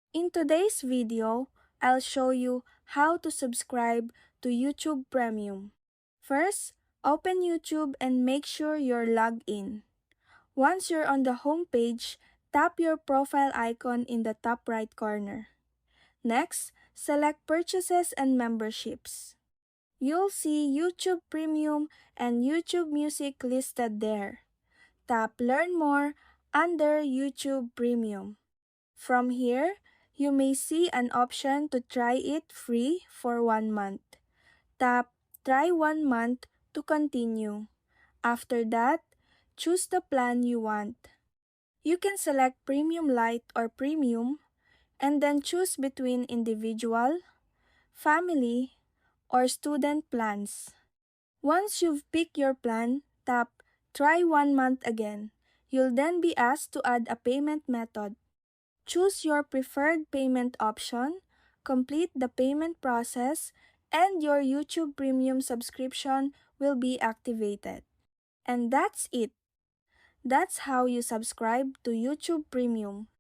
In today's video, I'll show you how to subscribe to YouTube Premium. First, open YouTube and make sure you're logged in. Once you're on the home page, tap your profile icon in the top right corner. Next, select Purchases and Memberships. You'll see YouTube Premium and YouTube Music listed there. Tap Learn More under YouTube Premium. From here, you may see an option to try it free for 1 month. Tap Try 1 month to continue. After that, choose the plan you want. You can select Premium Lite or Premium, and then choose between individual, family, or student plans. Once you've picked your plan, tap Try 1 month again. You'll then be asked to add a payment method. Choose your preferred payment option, complete the payment process, and your YouTube Premium subscription will be activated. And that's it. That's how you subscribe to YouTube Premium.